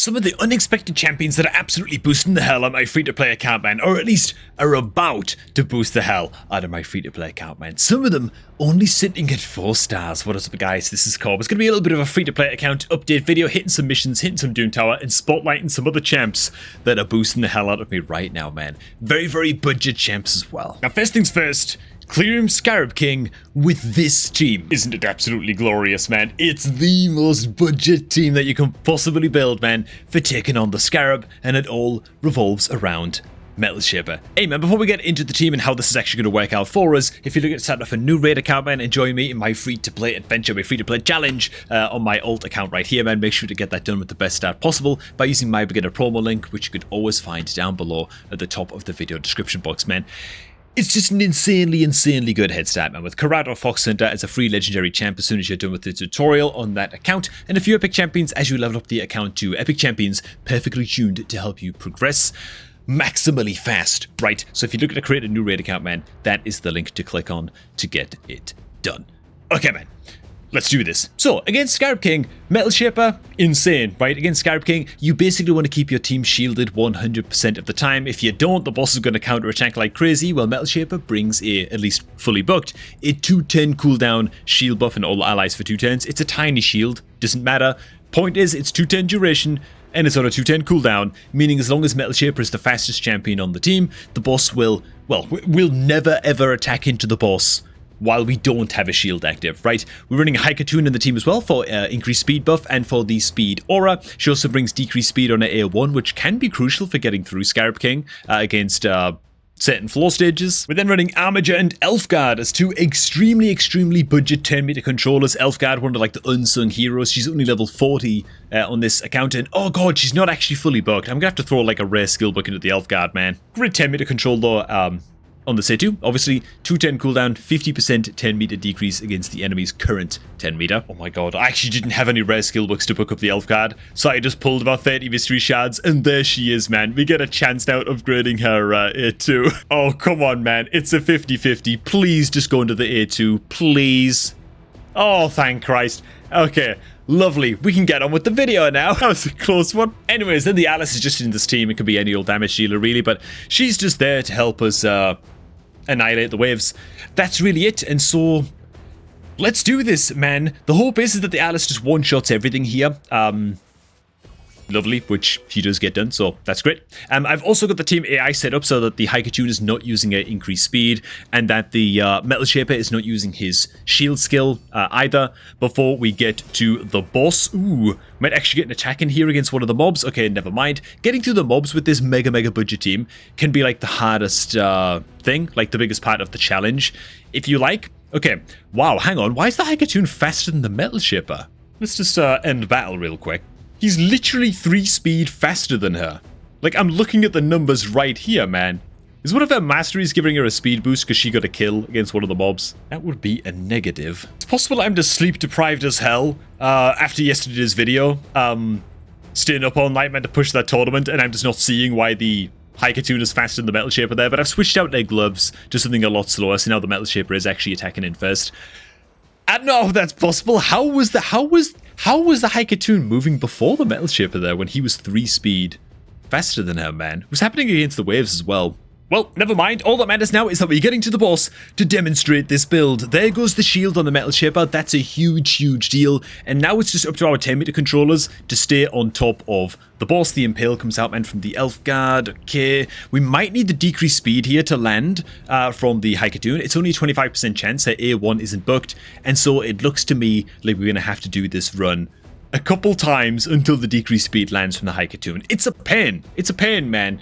Some of the unexpected champions that are absolutely boosting the hell out of my free-to-play account, man, or at least are about to boost the hell out of my free-to-play account, man. Some of them only sitting at 4 stars. What is up, guys? This is Corb. It's going to be a little bit of a free-to-play account update video, hitting some missions, hitting some Doom Tower, and spotlighting some other champs that are boosting the hell out of me right now, man. Very, very budget champs as well. Now, first things first, clearing Scarab King with this team. Isn't it absolutely glorious, man? It's the most budget team that you can possibly build, man, for taking on the Scarab, and it all revolves around Metal Shaper. Hey man, before we get into the team and how this is actually going to work out for us, if you're looking to start off a new raid account, man, and join me in my free-to-play adventure, my free-to-play challenge on my alt account right here, man, make sure to get that done with the best start possible by using my beginner promo link, which you could always find down below at the top of the video description box, man. It's just an insanely good head start, man, with Karat or Fox Hunter as a free legendary champ as soon as you're done with the tutorial on that account, and a few epic champions as you level up the account to epic champions perfectly tuned to help you progress maximally fast, right? So if you're looking to create a new raid account, man, that is the link to click on to get it done. Okay, man. Let's do this. So, against Scarab King, Metal Shaper, insane, right? Against Scarab King, you basically want to keep your team shielded 100% of the time. If you don't, the boss is going to counterattack like crazy. Well, Metal Shaper brings a, at least fully booked, a 210 cooldown shield buff and all allies for 2 turns. It's a tiny shield, doesn't matter. Point is, it's 210 duration, and it's on a 210 cooldown, meaning as long as Metal Shaper is the fastest champion on the team, the boss will, well, we'll never ever attack into the boss while we don't have a shield active, right? We're running a Haikatoon in the team as well for increased speed buff and for the speed aura. She also brings decreased speed on her A1, which can be crucial for getting through Scarab King against certain floor stages. We're then running Armager and Elfguard as 2 extremely budget 10 meter controllers. Elfguard, one of like the unsung heroes. She's only level 40 on this account, and oh god, she's not actually fully booked. I'm gonna have to throw like a rare skill book into the Elfguard, man. Great 10 meter control though. On the C2, obviously 210 cooldown, 50% 10 meter decrease against the enemy's current 10 meter. Oh my god, I actually didn't have any rare skill books to book up the Elfguard, so I just pulled about 30 mystery shards, and there she is, man. We get a chance now at upgrading her A2. Oh, come on, man. It's a 50-50. Please just go into the A2, please. Oh, thank Christ. Okay. Lovely, we can get on with the video now. That was a close one. Anyways, then the Alice is just in this team. It could be any old damage dealer, really, but she's just there to help us annihilate the waves. That's really it, and so let's do this, man. The hope is that the Alice just one-shots everything here. Lovely, which she does get done, so that's great. I've also got the team AI set up so that the Haikatoon is not using her increased speed, and that the Metal Shaper is not using his shield skill either before we get to the boss. Ooh, might actually get an attack in here against one of the mobs. Okay, never mind. Getting through the mobs with this mega budget team can be like the hardest thing, like the biggest part of the challenge, if you like. Okay, wow, hang on. Why is the Haikatoon faster than the Metal Shaper? Let's just end battle real quick. He's literally 3 speed faster than her. Like, I'm looking at the numbers right here, man. Is one of her masteries giving her a speed boost because she got a kill against one of the mobs? That would be a negative. It's possible I'm just sleep deprived as hell after yesterday's video. Staying up all night meant to push that tournament, and I'm just not seeing why the Haikatoon is faster than the Metal Shaper there, but I've switched out their gloves to something a lot slower, so now the Metal Shaper is actually attacking in first. I don't know if that's possible. How was the Haikatoon moving before the Metal Shaper there when he was 3 speed faster than her, man? It was happening against the waves as well. Well, never mind. All that matters now is that we're getting to the boss to demonstrate this build. There goes the shield on the Metal Shaper. That's a huge deal. And now it's just up to our 10 meter controllers to stay on top of the boss. The Impale comes out, man, from the Elfguard. Okay. We might need the decreased speed here to land from the Haikatoon. It's only a 25% chance that A1 isn't booked. And so it looks to me like we're going to have to do this run a couple times until the decreased speed lands from the Haikatoon. It's a pain. It's a pain, man.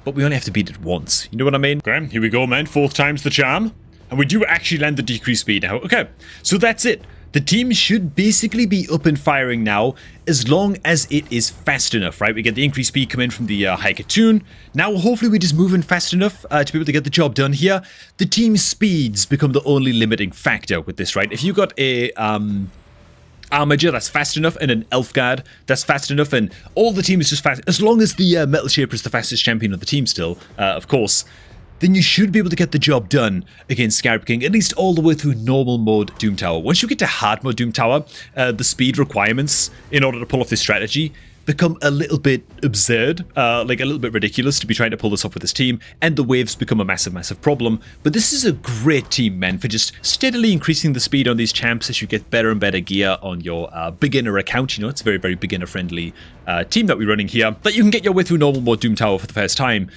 But we only have to beat it once. You know what I mean? Okay, here we go, man. 4th time's the charm. And we do actually land the decreased speed now. Okay, so that's it. The team should basically be up and firing now as long as it is fast enough, right? We get the increased speed come in from the Haikatoon. Now, hopefully, we're just moving fast enough to be able to get the job done here. The team's speeds become the only limiting factor with this, right? If you got a Armager that's fast enough, and an Elfguard that's fast enough, and all the team is just fast, as long as the Metal Shaper is the fastest champion of the team still, of course, then you should be able to get the job done against Scarab King, at least all the way through normal mode Doom Tower. Once you get to hard mode Doom Tower, the speed requirements in order to pull off this strategy become a little bit absurd, like a little bit ridiculous to be trying to pull this off with this team, and the waves become a massive problem. But this is a great team, man, for just steadily increasing the speed on these champs as you get better and better gear on your beginner account. You know, it's a very beginner friendly team that we're running here, that you can get your way through normal mode Doom Tower for the first time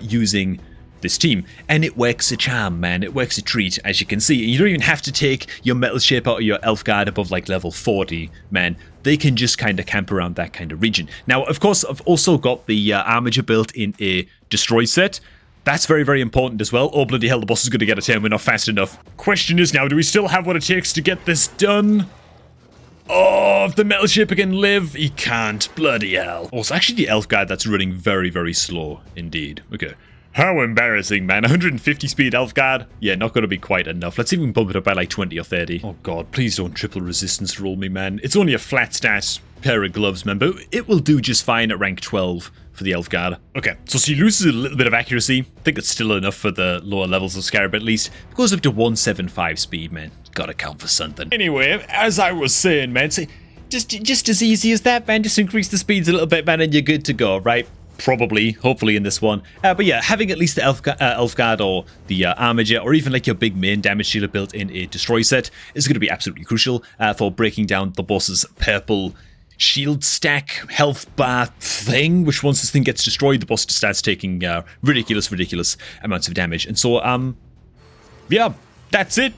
using this team, and it works a charm, man. It works a treat, as you can see. You don't even have to take your metal shape out of your elf guard above like level 40, man. They can just kind of camp around that kind of region. Now, of course, I've also got the armature built in a destroy set. That's very important as well. Oh, bloody hell, the boss is going to get a turn. We're not fast enough. Question is now, do we still have what it takes to get this done? Oh, if the metal shaper can live, he can't. Bloody hell. Oh, it's actually the elf guard that's running very slow indeed. Okay. How embarrassing, man. 150 speed elf guard? Yeah, not going to be quite enough. Let's even bump it up by like 20 or 30. Oh god, please don't triple resistance roll me, man. It's only a flat stat pair of gloves, man, but it will do just fine at rank 12 for the elf guard. Okay, so she loses a little bit of accuracy. I think it's still enough for the lower levels of Scarab at least. It goes up to 175 speed, man. Gotta count for something. Anyway, as I was saying, man, see, just as easy as that, man. Just increase the speeds a little bit, man, and you're good to go, right? Probably, hopefully in this one. But yeah, having at least the elf guard or the armature, or even like your big main damage dealer built in a destroy set is going to be absolutely crucial for breaking down the boss's purple shield stack health bar thing, which once this thing gets destroyed, the boss just starts taking ridiculous amounts of damage. And so, yeah, that's it.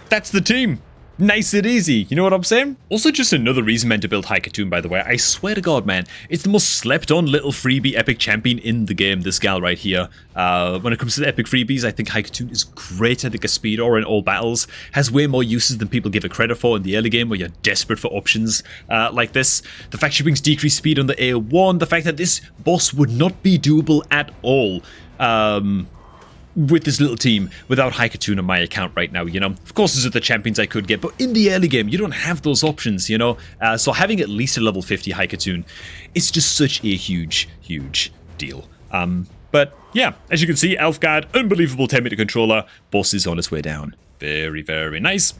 That's the team. Nice and easy, you know what I'm saying? Also, just another reason, man, to build Haikatoon, by the way. I swear to God, man, it's the most slept-on little freebie epic champion in the game, this gal right here. When it comes to the epic freebies, I think Haikatoon is great. I think a speed aura in all battles has way more uses than people give it credit for in the early game, where you're desperate for options like this. The fact she brings decreased speed on the A1, the fact that this boss would not be doable at all. With this little team without Haikatoon on my account right now, you know. Of course, these are the champions I could get, but in the early game, you don't have those options, you know. So having at least a level 50 Haikatoon is just such a huge deal. But yeah, as you can see, Elfguard, unbelievable 10-meter controller, boss is on his way down. Very nice.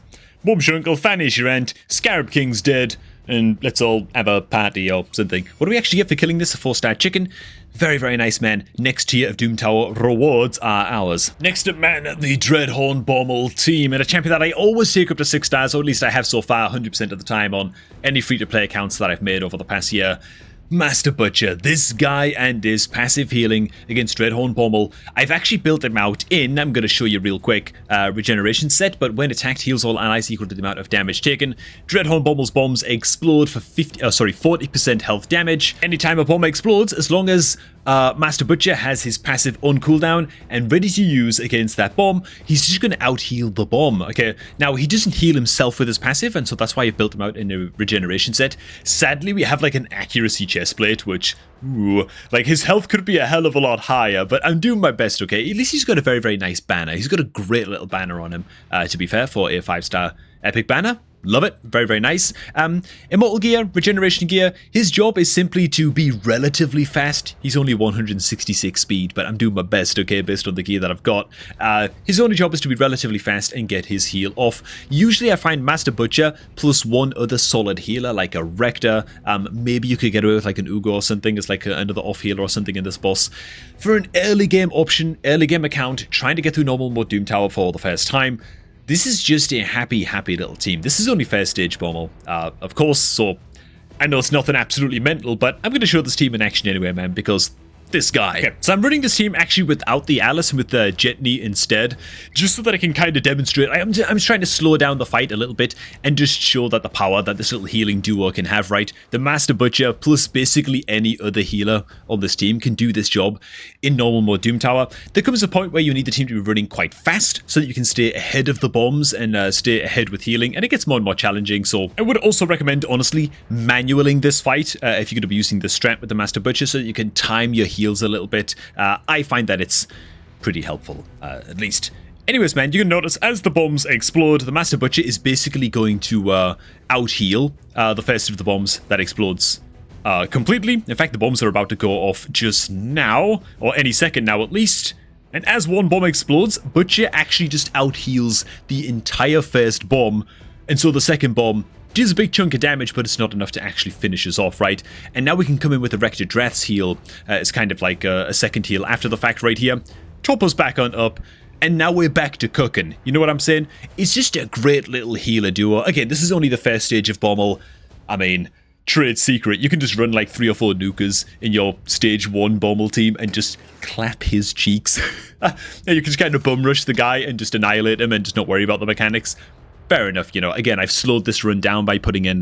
Bombshunkle, finish your end, Scarab King's dead, and let's all have a party or something. What do we actually get for killing this? A 4-star chicken? Very nice, man. Next tier of Doom Tower rewards are ours. Next up, man, the Dreadhorn Bommel team, and a champion that I always take up to 6 stars, or at least I have so far 100% of the time on any free-to-play accounts that I've made over the past year. Master Butcher, this guy and his passive healing against Dreadhorn Bommel. I've actually built him out in, I'm going to show you real quick, regeneration set, but when attacked, heals all allies equal to the amount of damage taken. Dreadhorn Bommel's bombs explode for 40% health damage. Anytime a bomb explodes, as long as Master Butcher has his passive on cooldown and ready to use against that bomb, he's just going to out-heal the bomb, okay? Now, he doesn't heal himself with his passive, and so that's why I've built him out in a regeneration set. Sadly, we have like an accuracy chestplate, which, ooh, like his health could be a hell of a lot higher, but I'm doing my best, okay? At least he's got a very nice banner. He's got a great little banner on him, to be fair, for a 5-star epic banner. Love it. Very nice. Immortal gear, regeneration gear. His job is simply to be relatively fast. He's only 166 speed, but I'm doing my best, okay, based on the gear that I've got. His only job is to be relatively fast and get his heal off. Usually I find Master Butcher plus one other solid healer, like a Rector. Maybe you could get away with like an Ugo or something as like another off healer or something in this boss. For an early game option, early game account, trying to get through normal mode Doom Tower for the first time, this is just a happy little team. This is only first stage Bommel, of course, so I know it's nothing absolutely mental, but I'm going to show this team in action anyway, man, because this guy. Okay, so I'm running this team actually without the Alice and with the Jetney instead, just so that I can kind of demonstrate. I'm just trying to slow down the fight a little bit and just show that the power that this little healing duo can have, right? The Master Butcher plus basically any other healer on this team can do this job in normal mode Doom Tower. There comes a point where you need the team to be running quite fast so that you can stay ahead of the bombs and stay ahead with healing, and it gets more and more challenging. So I would also recommend, honestly, manualing this fight if you're going to be using the strat with the Master Butcher so that you can time your heals a little bit. I find that it's pretty helpful, at least. Anyways, man, you can notice as the bombs explode, the Master Butcher is basically going to out-heal the first of the bombs that explodes completely. In fact, the bombs are about to go off just now, or any second now at least. And as one bomb explodes, Butcher actually just out-heals the entire first bomb, and so the second bomb does a big chunk of damage, but it's not enough to actually finish us off, right? And now we can come in with a Rector Dreth's heal. It's kind of like a second heal after the fact right here. Top us back on up. And now we're back to cooking. You know what I'm saying? It's just a great little healer duo. Again, this is only the first stage of Bommel. I mean, trade secret. You can just run like 3 or 4 nukers in your stage 1 Bommel team and just clap his cheeks. And you can just kind of bum rush the guy and just annihilate him and just not worry about the mechanics. Fair enough, you know. Again, I've slowed this run down by putting in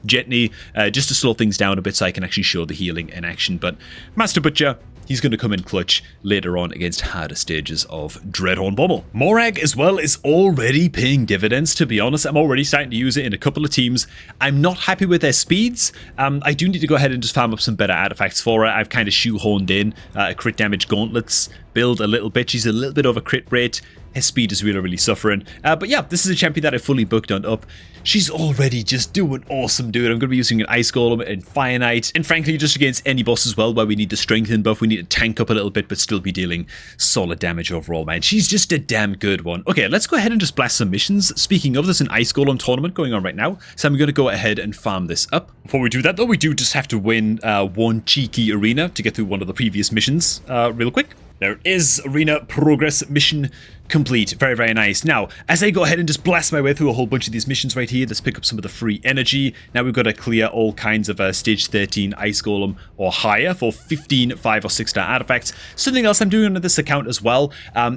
Jetney just to slow things down a bit so I can actually show the healing in action. But Master Butcher, he's going to come in clutch later on against harder stages of Dreadhorn Bommel. Morag as well is already paying dividends, to be honest. I'm already starting to use it in a couple of teams. I'm not happy with their speeds. I do need to go ahead and just farm up some better artifacts for her. I've kind of shoehorned in a crit damage gauntlets build a little bit. She's a little bit over crit rate. His speed is really, really suffering. But yeah, this is a champion that I fully booked on up. She's already just doing awesome, dude. I'm going to be using an Ice Golem and Fire Knight. And frankly, just against any boss as well, where we need the strengthen buff, we need to tank up a little bit, but still be dealing solid damage overall, man. She's just a damn good one. Okay, let's go ahead and just blast some missions. Speaking of, there's an Ice Golem tournament going on right now. So I'm going to go ahead and farm this up. Before we do that, though, we do just have to win one cheeky arena to get through one of the previous missions real quick. There is arena progress mission complete. Very, very nice. Now, as I go ahead and just blast my way through a whole bunch of these missions right here, let's pick up some of the free energy. Now we've got to clear all kinds of stage 13 Ice Golem or higher for 15 5 or 6 star artifacts. Something else I'm doing on this account as well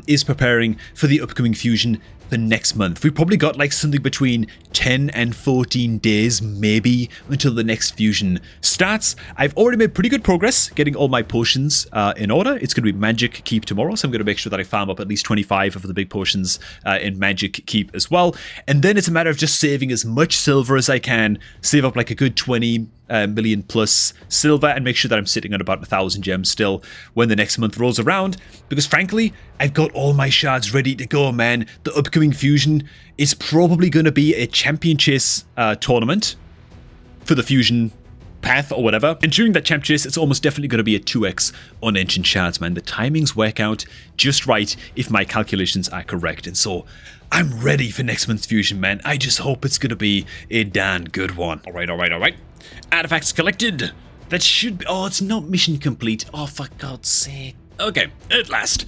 is preparing for the upcoming fusion for next month. We've probably got like something between 10 and 14 days maybe until the next fusion starts. I've already made pretty good progress getting all my potions in order. It's going to be Magic Keep tomorrow, so I'm going to make sure that I farm up at least 25 of the big potions in Magic Keep as well. And then it's a matter of just saving as much silver as I can, save up like a good 20 million plus silver, and make sure that I'm sitting on about 1,000 gems still when the next month rolls around, because frankly I've got all my shards ready to go, man. The upcoming fusion is probably going to be a champion chase tournament for the fusion path or whatever, and during that champ chase it's almost definitely going to be a 2x on ancient shards, man. The timings work out just right if my calculations are correct, and so I'm ready for next month's fusion, man. I just hope it's going to be a damn good one. All right. Artifacts collected. That should be... Oh, it's not mission complete. Oh, for God's sake. Okay, at last.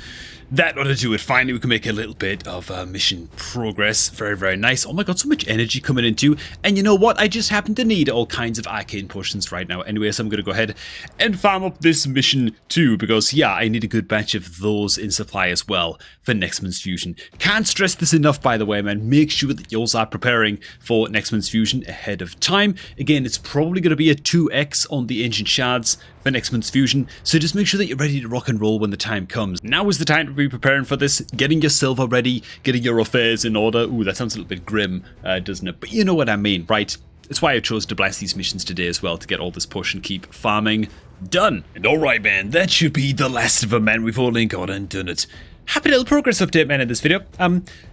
That ought to do it. Finally, we can make a little bit of mission progress. Very, very nice. Oh my god, so much energy coming into. And you know what? I just happen to need all kinds of arcane potions right now. Anyway, so I'm going to go ahead and farm up this mission too, because yeah, I need a good batch of those in supply as well for next month's fusion. Can't stress this enough, by the way, man. Make sure that you are preparing for next month's fusion ahead of time. Again, it's probably going to be a 2x on the ancient shards for next month's fusion, so just make sure that you're ready to rock and roll when the time comes. Now is the time to be preparing for this, getting your silver ready, getting your affairs in order. Ooh, that sounds a little bit grim, doesn't it? But you know what I mean, right? That's why I chose to blast these missions today as well, to get all this push and keep farming done. And alright, man, that should be the last of them, man. We've only gone and done it. Happy little progress update, man, in this video.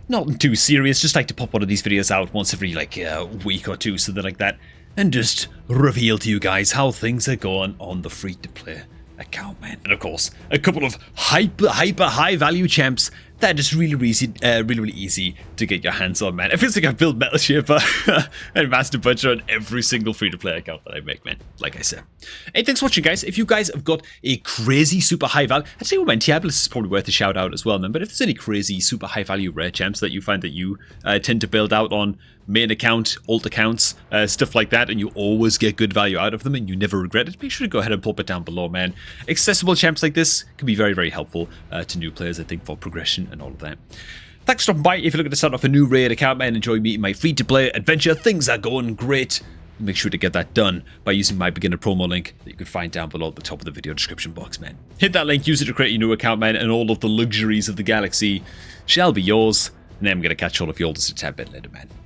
Not too serious, just like to pop one of these videos out once every, like, week or two, something like that, and just reveal to you guys how things are going on the free-to-play account, man. And of course, a couple of hyper high value champs that are just really easy to get your hands on, man. It feels like I've built Metal Shaper and Master Butcher on every single free-to-play account that I make, man. Like I said. Hey, thanks for watching, guys. If you guys have got a crazy super high value, actually, my tier list is probably worth a shout out as well, man. But if there's any crazy super high value rare champs that you find that you tend to build out on main account, alt accounts, stuff like that, and you always get good value out of them and you never regret it, make sure to go ahead and pop it down below, man. Accessible champs like this can be very helpful to new players, I think, for progression and all of that. Thanks for stopping by. If you're looking to start off a new raid account, man, enjoy meeting my free-to-play adventure, things are going great. Make sure to get that done by using my beginner promo link that you can find down below at the top of the video description box, man. Hit that link, use it to create your new account, man, and all of the luxuries of the galaxy shall be yours. And then I'm going to catch all of you all just a tad bit later, man.